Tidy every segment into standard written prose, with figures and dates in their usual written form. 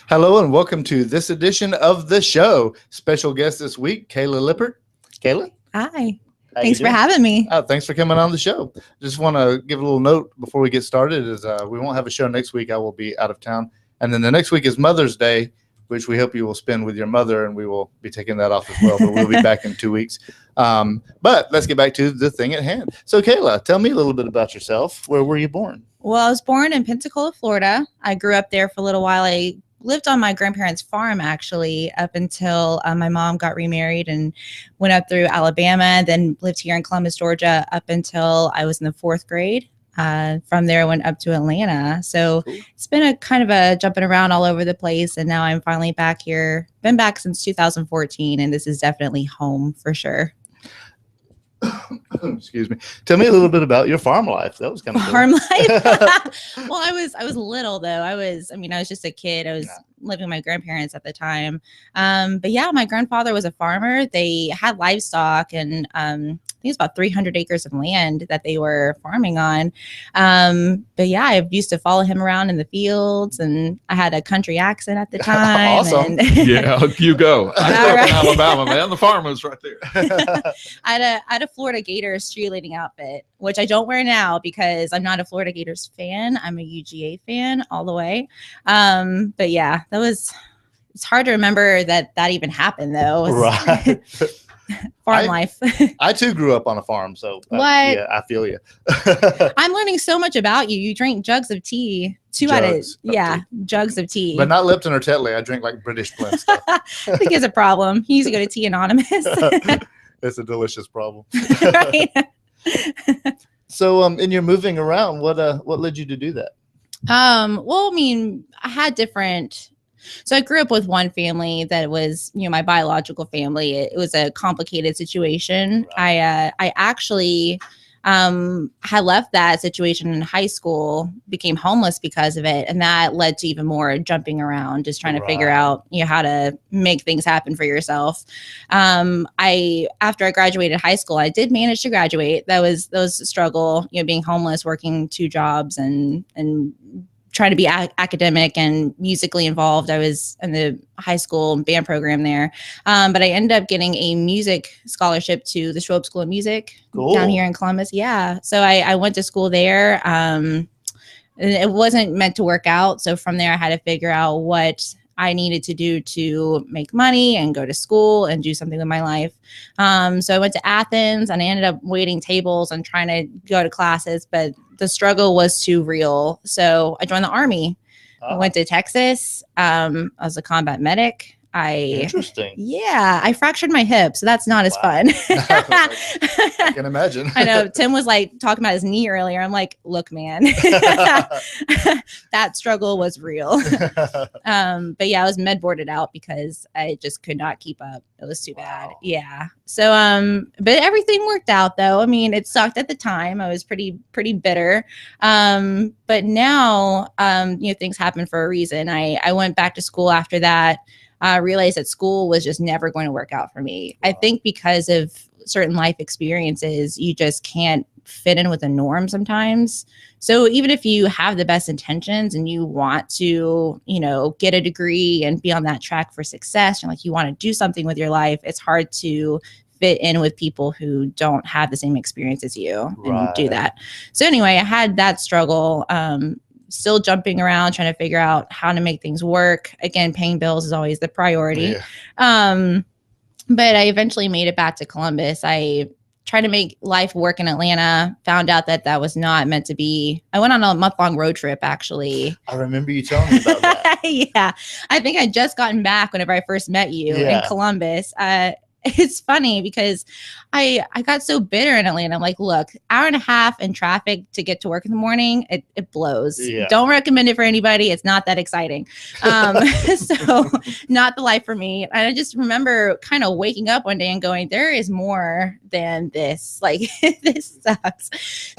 Hello and welcome to this edition of the show. Special guest this week, Kayla Lippert. Kayla? Hi. Thanks for having me. Thanks for coming on the show. Just want to give a little note before we get started is we won't have a show next week. I will be out of town. And then the next week is Mother's Day, which we hope you will spend with your mother, and we will be taking that off as well. But we'll be back in 2 weeks. But let's get back to the thing at hand. So, Kayla, tell me a little bit about yourself. Where were you born? Well, I was born in Pensacola, Florida. I grew up there for a little while. I lived on my grandparents' farm, actually, up until my mom got remarried and went up through Alabama, then lived here in Columbus, Georgia, up until I was in the 4th grade. From there, I went up to Atlanta. So It's been a kind of a jumping around all over the place. And now I'm finally back here. Been back since 2014, and this is definitely home for sure. Excuse me. Tell me a little bit about your farm life. That was kind of cool. Farm life. Well, I was little though. I was just a kid. I was living with my grandparents at the time. But yeah, my grandfather was a farmer. They had livestock, and I think it was about 300 acres of land that they were farming on. But yeah, I used to follow him around in the fields, and I had a country accent at the time. Awesome. Yeah, you go. I grew up in Alabama, man. The farm was right there. I had a Florida Gators cheerleading outfit, which I don't wear now because I'm not a Florida Gators fan. I'm a UGA fan all the way. But yeah, it's hard to remember that even happened though. Right. Farm life. I too grew up on a farm, so what? Yeah, I feel you. I'm learning so much about you. You drink jugs of tea. Jugs of tea. But not Lipton or Tetley. I drink like British blend stuff. I think it's a problem. He used to go to Tea Anonymous. It's a delicious problem. Right. So, in your moving around, what led you to do that? Well, I mean, I had so I grew up with one family that was, my biological family. It was a complicated situation. Right. I actually had left that situation in high school, became homeless because of it. And that led to even more jumping around, just trying to figure out, how to make things happen for yourself. After I graduated high school, I did manage to graduate. That was a struggle, being homeless, working 2 jobs and trying to be academic and musically involved. I was in the high school band program there. But I ended up getting a music scholarship to the Schwab School of Music down here in Columbus. Yeah. So I went to school there. And it wasn't meant to work out. So from there, I had to figure out what I needed to do to make money and go to school and do something with my life. So I went to Athens and I ended up waiting tables and trying to go to classes, but the struggle was too real. So I joined the Army. I went to Texas. I was a combat medic. Interesting. Yeah, I fractured my hip, so that's not as fun. I can imagine. I know. Tim was like talking about his knee earlier. I'm like, look, man, that struggle was real. But yeah, I was med boarded out because I just could not keep up. It was too bad. Yeah. So, but everything worked out though. I mean, it sucked at the time. I was pretty bitter. But now, things happen for a reason. I went back to school after that. I realized that school was just never going to work out for me. I think because of certain life experiences, you just can't fit in with the norm sometimes. So even if you have the best intentions and you want to, get a degree and be on that track for success, and like you want to do something with your life, it's hard to fit in with people who don't have the same experience as you and do that. So anyway, I had that struggle. Still jumping around, trying to figure out how to make things work. Again, paying bills is always the priority. Yeah. But I eventually made it back to Columbus. I tried to make life work in Atlanta, found out that was not meant to be. I went on a month-long road trip, actually. I remember you telling me about that. Yeah. I think I just gotten back whenever I first met you in Columbus. It's funny because I got so bitter in Atlanta. I'm like, look, hour and a half in traffic to get to work in the morning, it blows. Yeah. Don't recommend it for anybody. It's not that exciting. So not the life for me. And I just remember kind of waking up one day and going, there is more than this. Like, this sucks.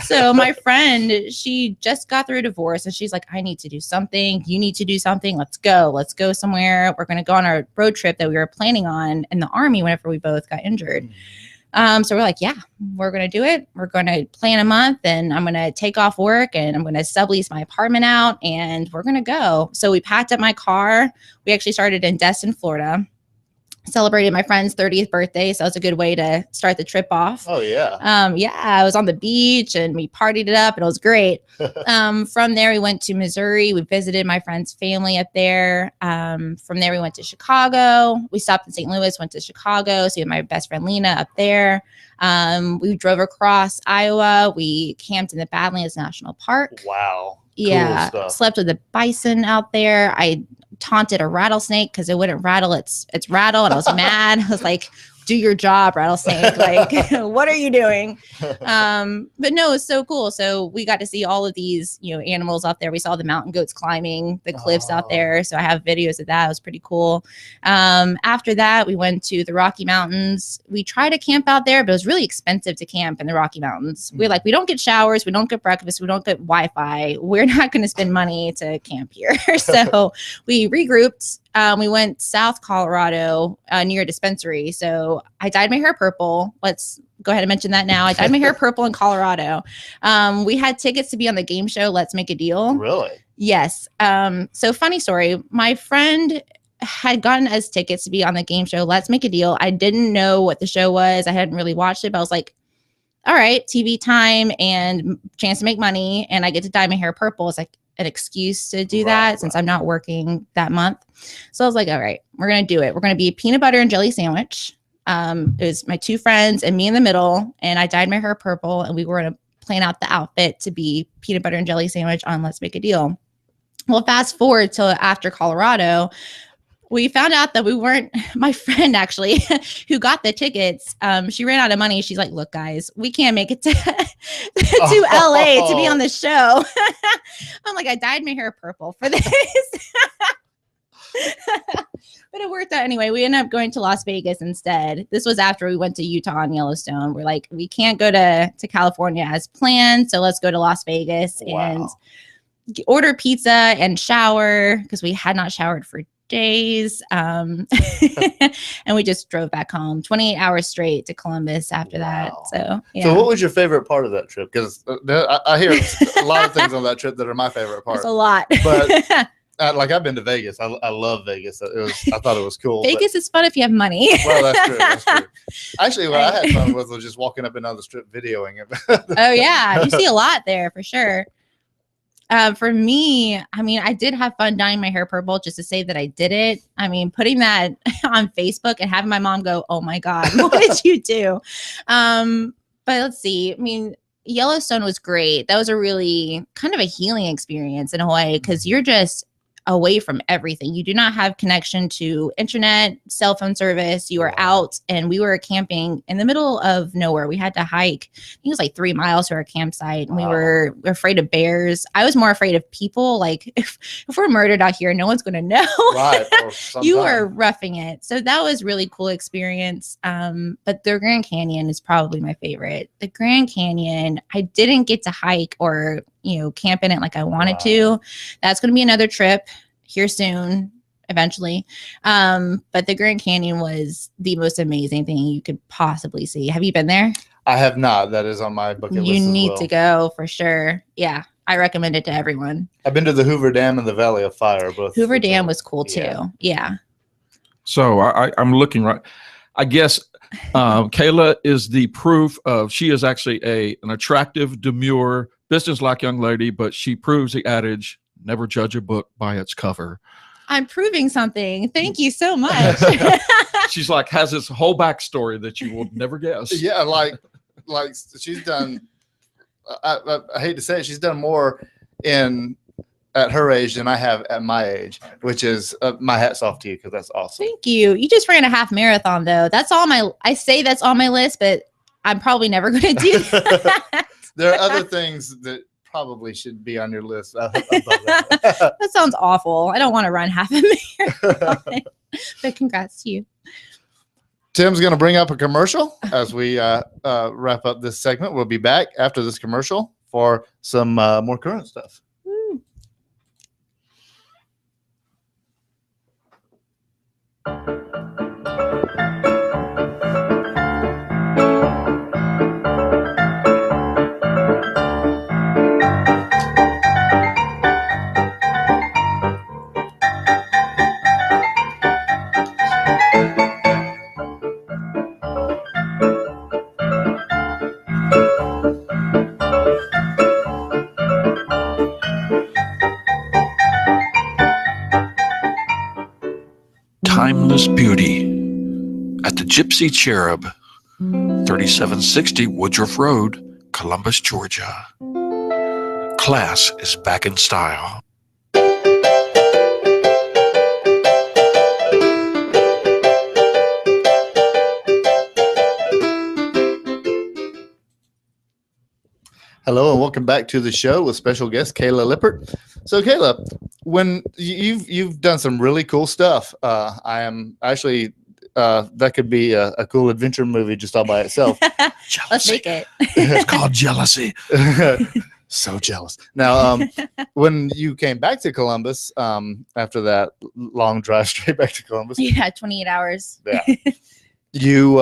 So my friend, she just got through a divorce and she's like, I need to do something. You need to do something. Let's go somewhere. We're going to go on our road trip that we were planning on in the Army whenever we both got injured. So we're like, yeah, we're going to do it. We're going to plan a month and I'm going to take off work and I'm going to sublease my apartment out and we're going to go. So we packed up my car. We actually started in Destin, Florida. Celebrated my friend's 30th birthday. So it was a good way to start the trip off. Oh, yeah. I was on the beach and we partied it up and it was great. From there, we went to Missouri. We visited my friend's family up there. From there, we went to Chicago. We stopped in St. Louis, went to Chicago. So we had my best friend Lena up there. We drove across Iowa. We camped in the Badlands National Park. Wow. Yeah. Cool stuff. Slept with the bison out there. I taunted a rattlesnake because it wouldn't rattle its rattle, and I was mad. I was like, do your job, rattlesnake. Like, what are you doing? But no, it's so cool. So we got to see all of these, animals out there. We saw the mountain goats climbing the cliffs out there. So I have videos of that. It was pretty cool. After that, we went to the Rocky Mountains. We tried to camp out there, but it was really expensive to camp in the Rocky Mountains. We're like, we don't get showers. We don't get breakfast. We don't get Wi-Fi. We're not going to spend money to camp here. So we regrouped. We went South Colorado near a dispensary. So I dyed my hair purple. Let's go ahead and mention that now. I dyed my hair purple in Colorado. We had tickets to be on the game show Let's Make a Deal. Really? Yes. So funny story. My friend had gotten us tickets to be on the game show Let's Make a Deal. I didn't know what the show was. I hadn't really watched it, but I was like, all right, TV time and chance to make money. And I get to dye my hair purple. It's like an excuse to do that since I'm not working that month. So I was like, all right, we're going to do it. We're going to be a peanut butter and jelly sandwich. It was my two friends and me in the middle, and I dyed my hair purple, and we were going to plan out the outfit to be peanut butter and jelly sandwich on Let's Make a Deal. Well, fast forward till after Colorado, we found out that we weren't, my friend actually, who got the tickets, she ran out of money. She's like, look, guys, we can't make it to LA to be on the show. I'm like, I dyed my hair purple for this. But it worked out anyway. We ended up going to Las Vegas instead. This was after we went to Utah and Yellowstone. We're like, we can't go to California as planned, so let's go to Las Vegas and order pizza and shower because we had not showered for days. And we just drove back home 28 hours straight to Columbus after that. So, yeah. So what was your favorite part of that trip? Because I hear a lot of things on that trip that are my favorite part. It's a lot. But like I've been to Vegas. I love Vegas. I thought it was cool. Vegas is fun if you have money. Well, that's true. That's true. Actually, what I had fun with was just walking up and down the strip videoing it. Oh, yeah. You see a lot there for sure. For me, I mean, I did have fun dyeing my hair purple just to say that I did it. I mean, putting that on Facebook and having my mom go, oh my God, what did you do? But let's see. I mean, Yellowstone was great. That was a really kind of a healing experience in a way because you're just away from everything. You do not have connection to internet, cell phone service. You are out, and we were camping in the middle of nowhere. We had to hike. I think it was like 3 miles to our campsite, and we were afraid of bears. I was more afraid of people. Like if we're murdered out here, no one's going to know. Right. You are roughing it. So that was really cool experience. But the Grand Canyon is probably my favorite. The Grand Canyon, I didn't get to hike or camp in it like I wanted to. That's going to be another trip here soon, eventually. But the Grand Canyon was the most amazing thing you could possibly see. Have you been there? I have not. That is on my bucket list. You need to go for sure. Yeah, I recommend it to everyone. I've been to the Hoover Dam and the Valley of Fire. Both. Hoover Dam was cool too. Yeah. So I'm looking right. I guess Kayla is the proof of she is actually an attractive, demure, business-like young lady, but she proves the adage, never judge a book by its cover. I'm proving something. Thank you so much. She's like, has this whole backstory that you will never guess. Yeah, like she's done, I hate to say it, she's done more at her age than I have at my age, which is my hat's off to you because that's awesome. Thank you. You just ran a half marathon though. That's all I say that's on my list, but I'm probably never going to do that. There are other things that probably should be on your list. That sounds awful. I don't want to run half a marathon, but congrats to you. Tim's going to bring up a commercial as we wrap up this segment. We'll be back after this commercial for some more current stuff. Timeless beauty at the Gypsy Cherub, 3760 Woodruff Road, Columbus, Georgia. Class is back in style. Hello and welcome back to the show with special guest Kayla Lippert. So Kayla, when you've done some really cool stuff, I am actually that could be a cool adventure movie just all by itself. Let's make it. It's called jealousy. So jealous. Now, when you came back to Columbus after that long drive straight back to Columbus, Yeah, 28 hours. yeah, you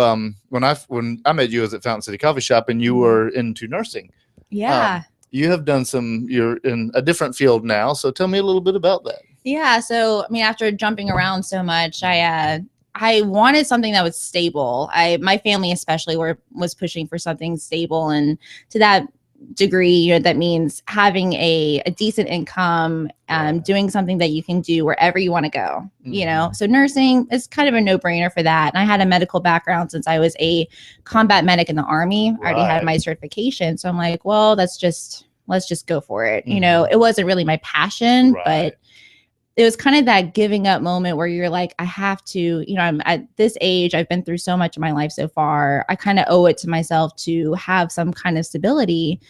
when I met you was at Fountain City Coffee Shop, and you were into nursing. Yeah. You have done you're in a different field now. So tell me a little bit about that. Yeah. So, I mean, after jumping around so much, I wanted something that was stable. My family especially was pushing for something stable. And to that degree, you know, that means having a decent income, doing something that you can do wherever you want to go, you know? So nursing is kind of a no-brainer for that. And I had a medical background since I was a combat medic in the Army. I already had my certification. So I'm like, well, let's just go for it. You know, it wasn't really my passion, but it was kind of that giving up moment where you're like, I have to, you know, I'm at this age, I've been through so much of my life so far. I kind of owe it to myself to have some kind of stability.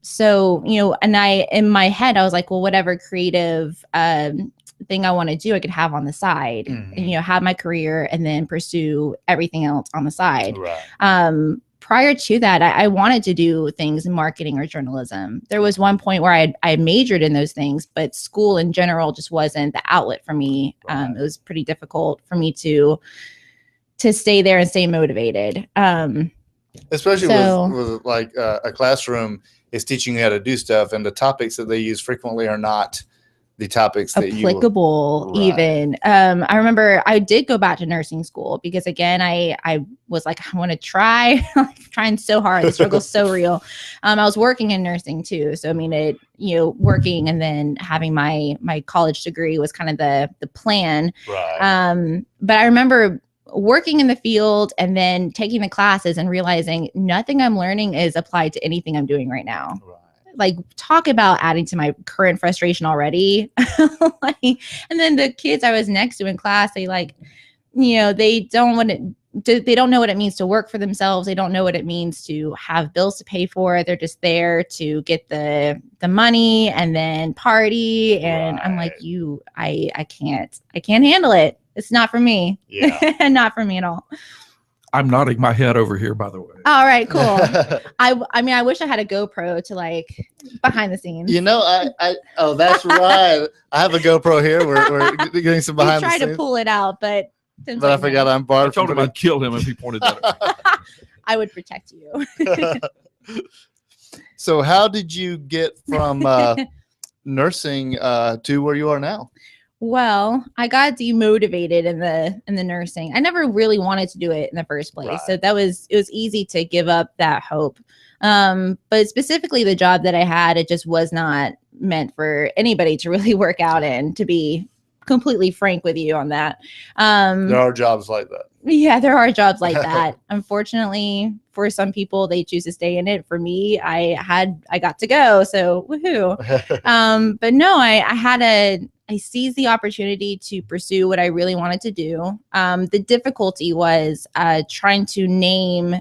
So, you know, and in my head, I was like, well, whatever creative thing I want to do, I could have on the side and, you know, have my career and then pursue everything else on the side. Prior to that, I wanted to do things in marketing or journalism. There was one point where I majored in those things, but school in general just wasn't the outlet for me. It was pretty difficult for me to stay there and stay motivated. Especially with like a classroom is teaching you how to do stuff, and the topics that they use frequently are not the topics that applicable even. I remember I did go back to nursing school because again, I was like, I want to try, trying so hard. The struggle's so real. I was working in nursing too. So, I mean, working and then having my college degree was kind of the plan. But I remember working in the field and then taking the classes and realizing nothing I'm learning is applied to anything I'm doing right now. Like, talk about adding to my current frustration already. And then the kids I was next to in class, they they don't know what it means to work for themselves. They don't know what it means to have bills to pay for. They're just there to get the money and then party. And I'm like, I can't handle it. It's not for me. Not for me at all. I'm nodding my head over here, by the way. All right, cool. I mean, I wish I had a GoPro to behind the scenes. You know, oh, that's right. I have a GoPro here. We're getting some behind the scenes. Tried to pull it out, but I forgot I'm barred. I told him I'd kill him if he pointed that out. I would protect you. So how did you get from nursing to where you are now? Well, I got demotivated in the nursing. I never really wanted to do it in the first place. So it was easy to give up that hope. But specifically the job that I had, it just was not meant for anybody to really work out in, to be completely frank with you on that. There are jobs like that. Yeah, there are jobs like that. Unfortunately, for some people, they choose to stay in it. For me, I got to go. So woohoo. But no, I seized the opportunity to pursue what I really wanted to do. The difficulty was trying to name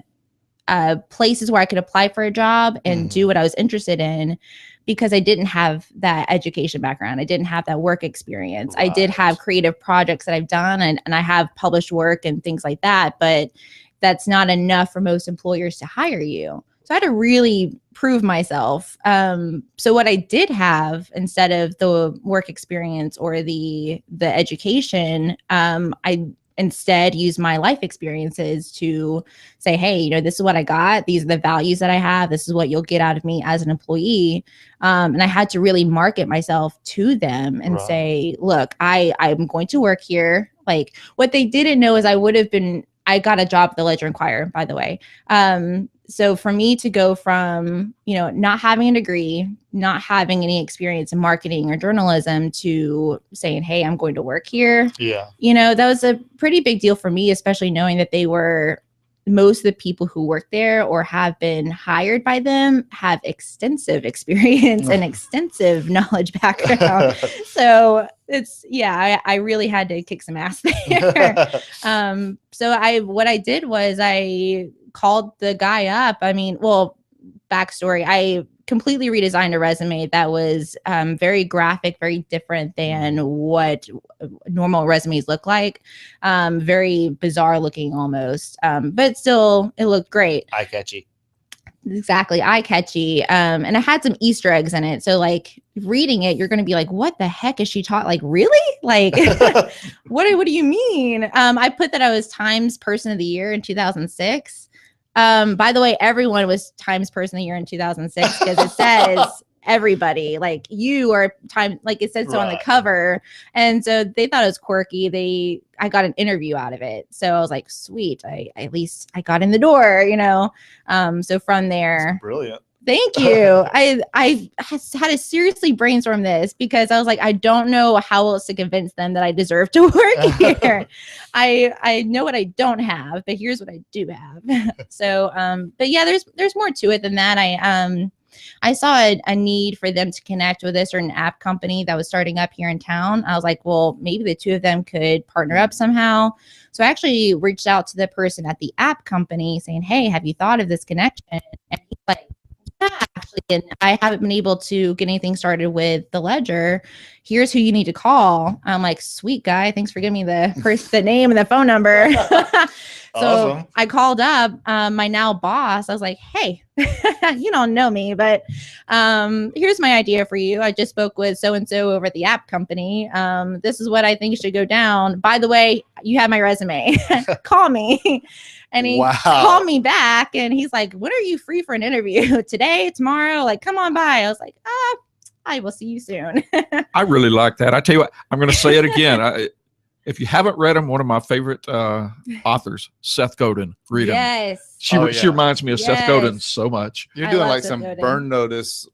places where I could apply for a job and do what I was interested in, because I didn't have that education background. I didn't have that work experience. I did have creative projects that I've done and I have published work and things like that, but that's not enough for most employers to hire you. So I had to really prove myself. So what I did have, instead of the work experience or the education, I instead use my life experiences to say, hey, this is what I got. These are the values that I have. This is what you'll get out of me as an employee. And I had to really market myself to them and say, look, I'm going to work here. Like, what they didn't know is I got a job at the Ledger Enquirer, by the way. So for me to go from, not having a degree, not having any experience in marketing or journalism, to saying, hey, I'm going to work here. Yeah. That was a pretty big deal for me, especially knowing that most of the people who work there or have been hired by them have extensive experience and extensive knowledge background. So I really had to kick some ass there. So what I did was I called the guy up. backstory. I completely redesigned a resume that was very graphic, very different than what normal resumes look like. Very bizarre looking almost, but still it looked great. Eye catchy. Exactly, eye catchy. And it had some Easter eggs in it. So like reading it, you're going to be like, what the heck is she taught? Like, really? Like, what do you mean? I put that I was Times Person of the Year in 2006. By the way, everyone was Times Person of the Year in 2006 because it says everybody, like you are time, like it said so on the cover. And so they thought it was quirky. I got an interview out of it. So I was like, sweet. At least I got in the door, you know? So from there, that's brilliant. Thank you. I had to seriously brainstorm this because I was like, I don't know how else to convince them that I deserve to work here. I know what I don't have, but here's what I do have. So, but yeah, there's more to it than that. I saw a need for them to connect with a certain app company that was starting up here in town. I was like, well, maybe the two of them could partner up somehow. So I actually reached out to the person at the app company saying, hey, have you thought of this connection? And he's like, yeah, actually, and I haven't been able to get anything started with the ledger. Here's who you need to call. I'm like, sweet guy, thanks for giving me the name and the phone number. So awesome. I called up my now boss. I was like, hey, you don't know me, but here's my idea for you. I just spoke with so-and-so over at the app company. This is what I think should go down. By the way, you have my resume. Call me. And he called me back and he's like, when are you free for an interview? Today, tomorrow? Like, come on by. I was like, I will see you soon. I really like that. I tell you what, I'm going to say it again. If you haven't read him, one of my favorite authors, Seth Godin, read him. Yes. She reminds me of Seth Godin so much. You're doing like some Godin. Burn Notice.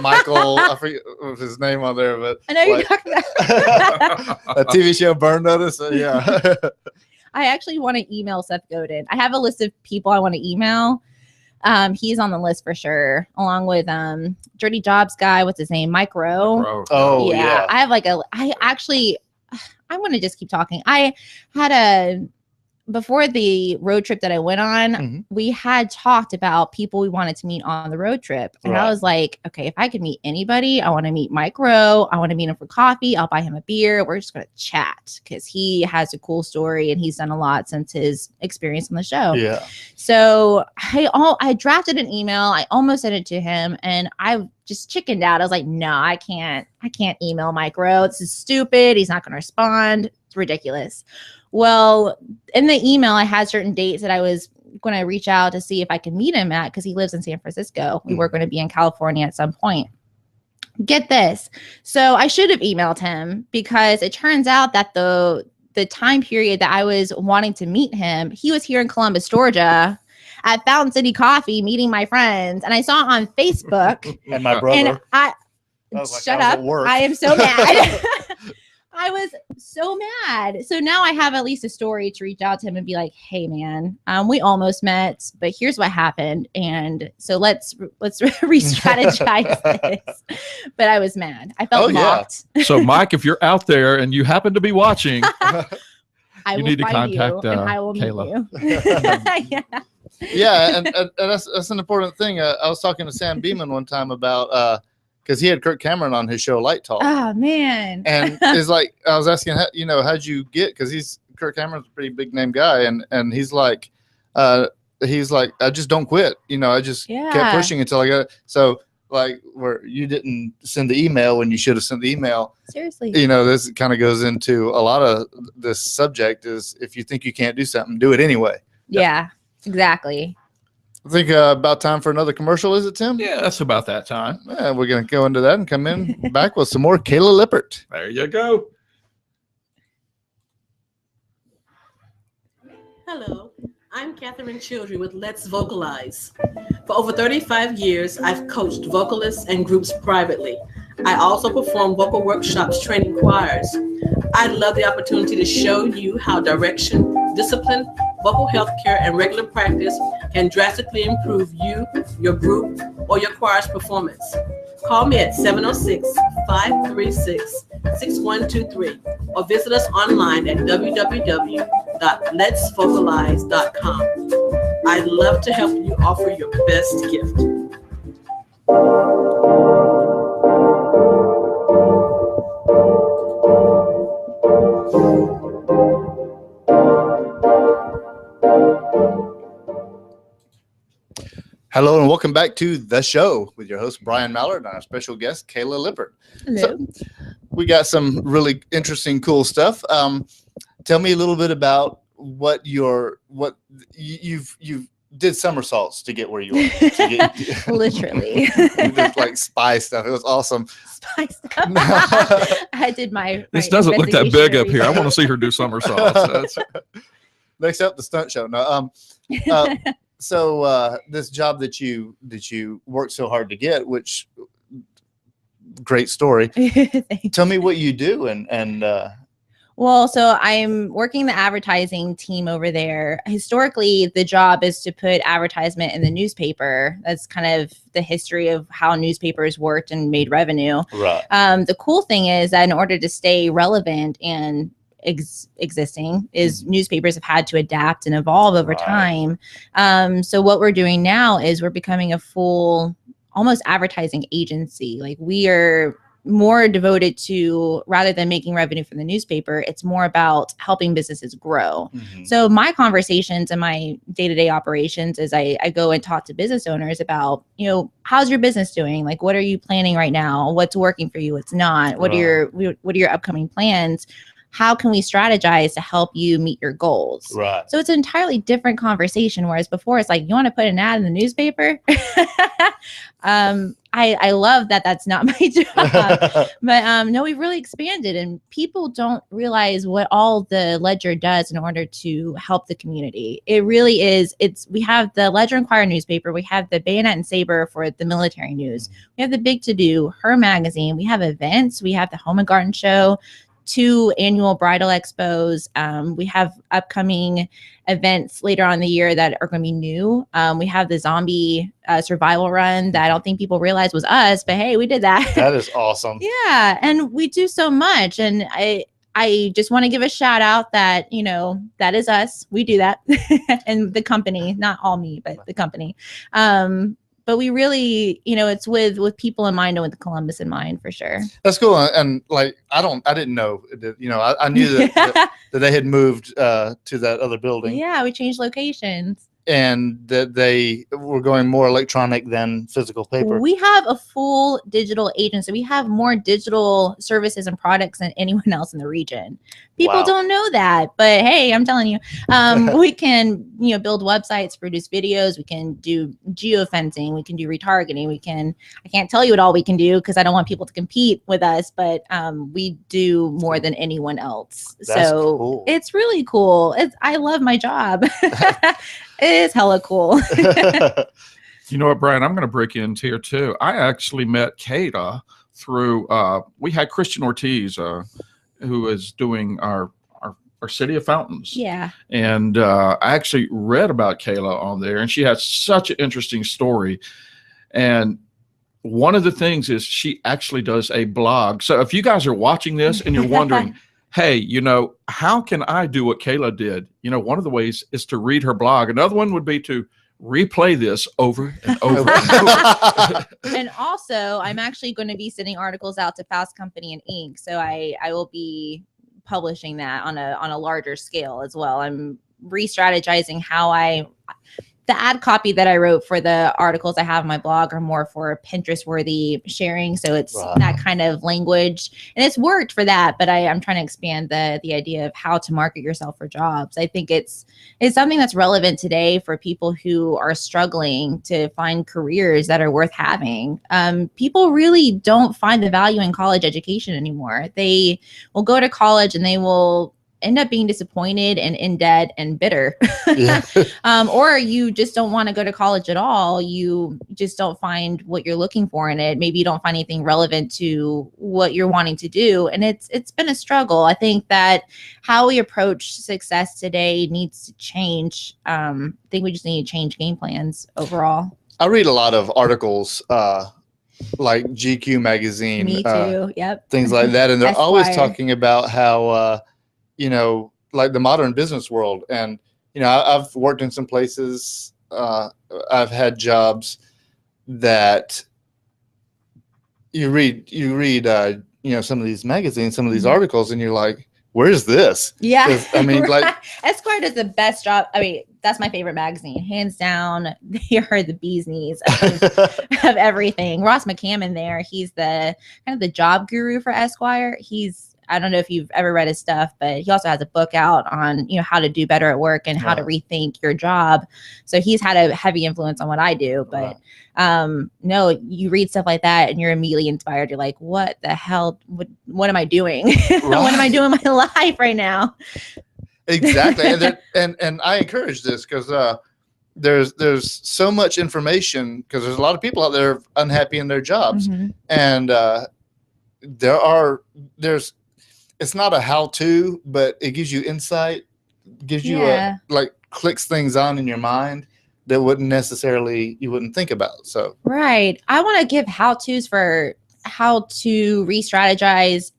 Michael, I forget his name on there, but I know you're talking about a TV show, Burn Notice. Yeah. I actually want to email Seth Godin. I have a list of people I want to email. He's on the list for sure, along with Dirty Jobs guy. What's his name? Mike Rowe. Oh yeah. I have I want to just keep talking. I had before the road trip that I went on, we had talked about people we wanted to meet on the road trip. And I was like, okay, if I could meet anybody, I want to meet Mike Rowe. I want to meet him for coffee. I'll buy him a beer. We're just going to chat because he has a cool story and he's done a lot since his experience on the show. Yeah. So I drafted an email. I almost sent it to him and I just chickened out. I was like, no, I can't email Mike Rowe. This is stupid. He's not going to respond. It's ridiculous. Well, in the email, I had certain dates that I was going to reach out to see if I could meet him at because he lives in San Francisco. We were going to be in California at some point. Get this. So I should have emailed him because it turns out that the time period that I was wanting to meet him, he was here in Columbus, Georgia at Fountain City Coffee meeting my friends. And I saw it on Facebook. And my brother. And shut up. I am so mad. I was so mad. So now I have at least a story to reach out to him and be like, hey man, we almost met, but here's what happened. And so let's re-strategize this. But I was mad. I felt mocked. So Mike, if you're out there and you happen to be watching, you need to contact Kayla. Yeah, and that's an important thing. I was talking to Sam Beeman one time about because he had Kirk Cameron on his show Light Talk. Oh man! And it's like I was asking, how'd you get? Because Kirk Cameron's a pretty big name guy, and he's like, I just don't quit. I just kept pushing until I got it. So like where you didn't send the email when you should have sent the email. Seriously. This kind of goes into a lot of this subject is if you think you can't do something, do it anyway. Yeah, exactly. I think about time for another commercial, is it, Tim? Yeah, that's about that time. Yeah, we're going to go into that and come in back with some more Kayla Lippert. There you go. Hello, I'm Catherine Childry with Let's Vocalize. For over 35 years, I've coached vocalists and groups privately. I also perform vocal workshops training choirs. I'd love the opportunity to show you how direction, discipline, vocal health care, and regular practice can drastically improve you, your group, or your choir's performance. Call me at 706-536-6123 or visit us online at www.letsvocalize.com. I'd love to help you offer your best gift. Hello and welcome back to The Show with your host, Brian Mallard, and our special guest, Kayla Lippert. Hello. So, we got some really interesting, cool stuff. Tell me a little bit about what you've did somersaults to get where you are. Literally. You did like spy stuff. It was awesome. Spy stuff. I did my This doesn't look that big up here. I investigation want to see her do somersaults. Next up, the stunt show. No, so this job that you worked so hard to get, which great story. Tell me what you do and Well, so I'm working the advertising team over there. Historically, the job is to put advertisement in the newspaper. That's kind of the history of how newspapers worked and made revenue. right. The cool thing is that in order to stay relevant and existing is newspapers have had to adapt and evolve over Right. time. So what we're doing now is we're becoming a full almost advertising agency. Like we are more devoted to, rather than making revenue from the newspaper, it's more about helping businesses grow. Mhm. So my conversations and my day-to-day operations is I go and talk to business owners about, how's your business doing? Like, what are you planning right now? What's working for you? What's not? What are your upcoming plans? How can we strategize to help you meet your goals? Right. So it's an entirely different conversation. Whereas before it's like, you want to put an ad in the newspaper? I love that that's not my job. But no, we've really expanded, and people don't realize what all the Ledger does in order to help the community. It really is. We have the Ledger Inquirer newspaper. We have the Bayonet and Saber for the military news. We have the Big To Do, Her magazine. We have events. We have the Home and Garden Show, 2 annual bridal expos. We have upcoming events later on in the year that are going to be new. We have the zombie survival run that I don't think people realize was us, but hey, we did that. That is awesome. Yeah, and we do so much, and I just want to give a shout out that that is us. We do that, and the company, not all me, but the company. But we really, it's with people in mind and with Columbus in mind for sure. That's cool. And like, I didn't know that, I knew that they had moved to that other building. Yeah, we changed locations. And that they were going more electronic than physical paper. We have a full digital agency. We have more digital services and products than anyone else in the region. People Wow. don't know that, but hey, I'm telling you, we can, build websites, produce videos. We can do geofencing. We can do retargeting. I can't tell you what all we can do because I don't want people to compete with us, but we do more than anyone else. That's so cool. It's really cool. I love my job. It is hella cool. You know what, Brian? I'm going to break into here too. I actually met Kayla through. We had Christian Ortiz, who is doing our City of Fountains. Yeah. And I actually read about Kayla on there, and she has such an interesting story. And one of the things is she actually does a blog. So if you guys are watching this and you're wondering, hey, how can I do what Kayla did? One of the ways is to read her blog. Another one would be to replay this over and over and over. And also, I'm actually going to be sending articles out to Fast Company and Inc. So I will be publishing that on a larger scale as well. I'm re-strategizing how the ad copy that I wrote for the articles I have on my blog are more for Pinterest worthy sharing. So it's Wow. that kind of language, and it's worked for that, but I'm trying to expand the idea of how to market yourself for jobs. I think it's something that's relevant today for people who are struggling to find careers that are worth having. People really don't find the value in college education anymore. They will go to college and they will end up being disappointed and in debt and bitter. Yeah. Or you just don't want to go to college at all. You just don't find what you're looking for in it. Maybe you don't find anything relevant to what you're wanting to do. And it's been a struggle. I think that how we approach success today needs to change. I think we just need to change game plans overall. I read a lot of articles like GQ magazine. Me too. Yep. Things like that. And they're always Esquire. talking about how, like the modern business world. And, I've worked in some places. I've had jobs that you read some of these magazines, some of these articles, and you're like, where's this? Yeah. I mean, like, Esquire does the best job. I mean, that's my favorite magazine, hands down. They are the bee's knees of everything. Ross McCammon there, he's the kind of the job guru for Esquire. I don't know if you've ever read his stuff, but he also has a book out on, how to do better at work and how to rethink your job. So he's had a heavy influence on what I do. But no, you read stuff like that and you're immediately inspired. You're like, what the hell? What am I doing? What am I doing in my life right now? Exactly. And I encourage this because there's so much information, because there's a lot of people out there unhappy in their jobs. And it's not a how-to, but it gives you insight, gives you clicks things on in your mind that you wouldn't think about. So right. I want to give how-tos for how to re-strategize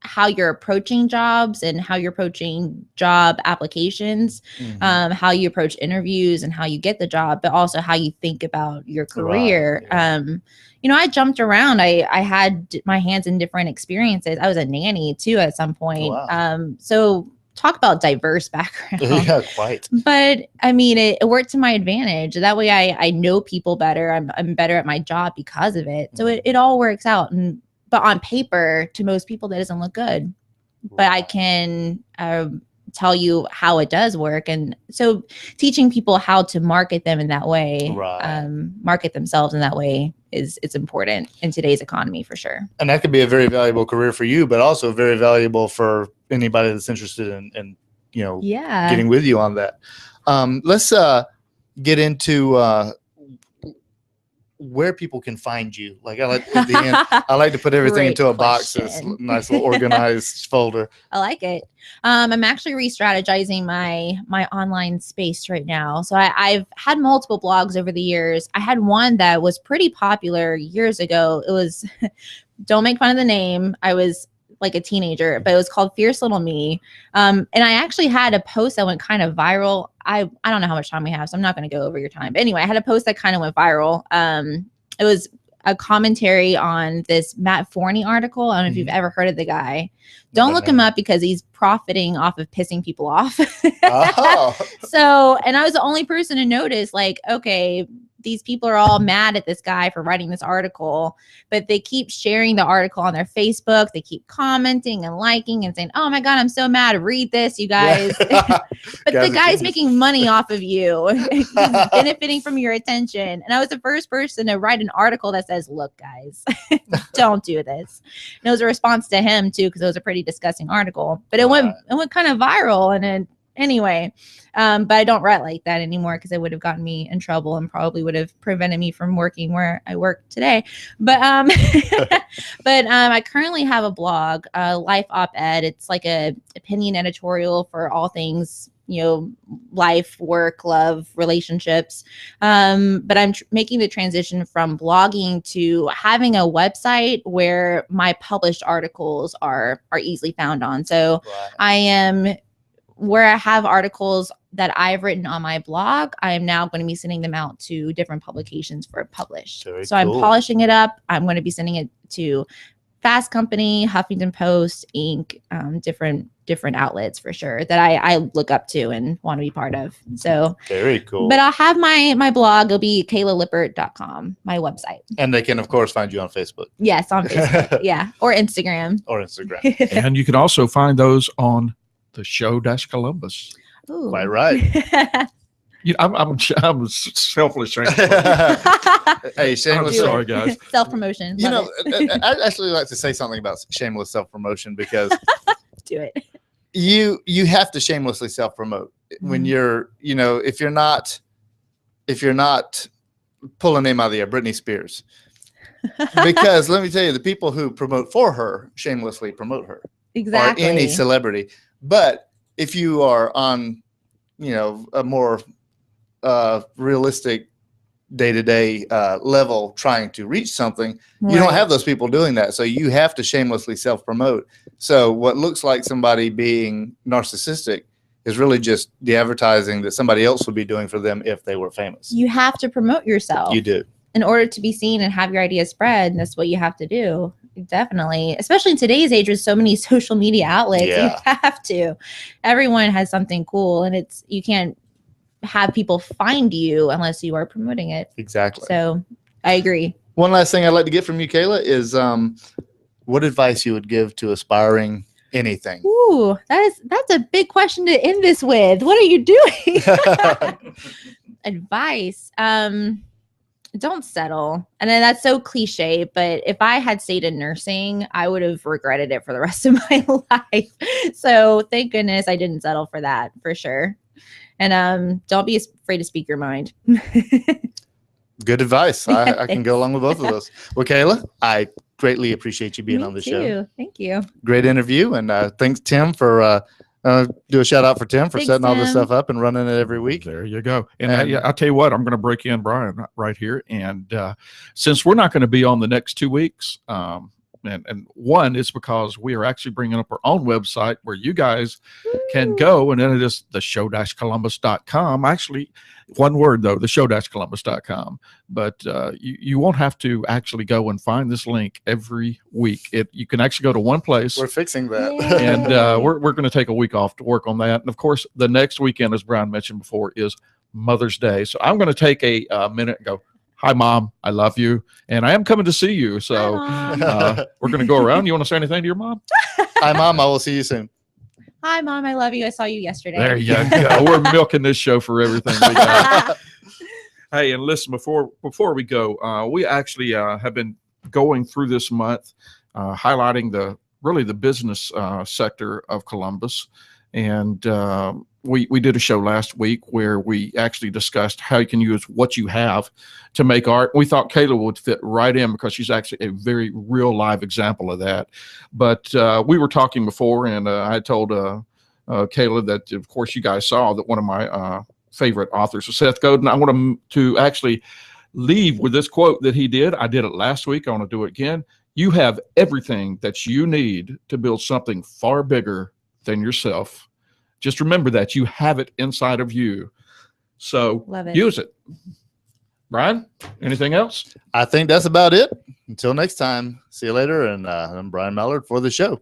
how you're approaching jobs and how you're approaching job applications, how you approach interviews and how you get the job, but also how you think about your career. Right. Yeah. I jumped around. I had my hands in different experiences. I was a nanny too at some point. Wow. So talk about diverse background. Yeah, quite. But I mean, it worked to my advantage. That way I know people better. I'm better at my job because of it. So it all works out. But on paper, to most people, that doesn't look good. But I can tell you how it does work. And so teaching people how to market them in that way, market themselves in that way it's important in today's economy for sure. And that could be a very valuable career for you, but also very valuable for anybody that's interested in getting with you on that. Let's get into where people can find you. Like I like at the end, I like to put everything into a box. It's a nice little organized folder. I like it. I'm actually re-strategizing my online space right now. So I've had multiple blogs over the years. I had one that was pretty popular years ago. It was, don't make fun of the name. I was like a teenager, but it was called Fierce Little Me. And I actually had a post that went kind of viral. I don't know how much time we have, so I'm not going to go over your time. But anyway, I had a post that kind of went viral. It was a commentary on this Matt Forney article. I don't know if you've ever heard of the guy. Don't look him up because he's profiting off of pissing people off. So, and I was the only person to notice, like, okay, these people are all mad at this guy for writing this article, but they keep sharing the article on their Facebook. They keep commenting and liking and saying, oh my God, I'm so mad. Read this, you guys. But the guy's making money off of you. He's benefiting from your attention. And I was the first person to write an article that says, look, guys, don't do this. And it was a response to him too, because it was a pretty disgusting article, but it went kind of viral. And then anyway, but I don't write like that anymore because it would have gotten me in trouble and probably would have prevented me from working where I work today. But I currently have a blog, Life Op-Ed. It's like a opinion editorial for all things, life, work, love, relationships. But I'm making the transition from blogging to having a website where my published articles are easily found on. So I am where I have articles that I've written on my blog, I am now going to be sending them out to different publications for publish. So cool. I'm polishing it up. I'm going to be sending it to Fast Company, Huffington Post, Inc., different outlets for sure that I look up to and want to be part of. So very cool. But I'll have my blog. It'll be KaylaLippert.com, my website. And they can, of course, find you on Facebook. Yes, on Facebook. Yeah. Or Instagram. And you can also find those on the show-Columbus. Ooh. Quite right. I'm selfless. Hey, shameless. I'm sorry, guys. Self-promotion. I'd actually like to say something about shameless self-promotion because do it. You have to shamelessly self-promote when you're, if you're not pull a name out of the air, Britney Spears. Because let me tell you, the people who promote for her shamelessly promote her. Exactly. Or any celebrity. But if you are on, a more realistic day-to-day level trying to reach something, you don't have those people doing that. So you have to shamelessly self-promote. So what looks like somebody being narcissistic is really just the advertising that somebody else would be doing for them if they were famous. You have to promote yourself. You do. in order to be seen and have your ideas spread, that's what you have to do. Definitely. Especially in today's age with so many social media outlets, you have to. Everyone has something cool, and you can't have people find you unless you are promoting it. Exactly. So I agree. One last thing I'd like to get from you, Kayla, is what advice you would give to aspiring anything? Ooh, that's a big question to end this with. What are you doing? Advice. Don't settle. And then that's so cliche, but if I had stayed in nursing, I would have regretted it for the rest of my life. So thank goodness I didn't settle for that, for sure. And don't be afraid to speak your mind. Good advice. I can go along with both of those. Well, Kayla, I greatly appreciate you being on the show. Thank you. Great interview. And thanks, Tim, for do a shout out for Tim for Thanks, setting all this Tim. stuff up and running it every week. There you go. And I'll tell you what, I'm going to break in Brian right here. And since we're not going to be on the next 2 weeks, and one is because we are actually bringing up our own website where you guys can go, and then it is the show-columbus.com. Actually, one word though, the show-columbus.com. But you won't have to actually go and find this link every week. You can actually go to one place. We're fixing that. Yay. And we're going to take a week off to work on that. And of course, the next weekend, as Brian mentioned before, is Mother's Day. So I'm going to take a minute and go, hi, Mom, I love you. And I am coming to see you. So we're going to go around. You want to say anything to your mom? Hi, Mom. I will see you soon. Hi, Mom. I love you. I saw you yesterday. There you go. We're milking this show for everything we got. Hey, and listen, before we go, we actually have been going through this month highlighting the business sector of Columbus. And we did a show last week where we actually discussed how you can use what you have to make art. We thought Kayla would fit right in because she's actually a very real live example of that. But we were talking before, and I told Kayla that, of course, you guys saw that one of my favorite authors was Seth Godin. I want him to actually leave with this quote that he did. I did it last week. I want to do it again. You have everything that you need to build something far bigger than yourself. Just remember that you have it inside of you. So use it. Brian, anything else? I think that's about it. Until next time, see you later. And I'm Brian Mallard for the show.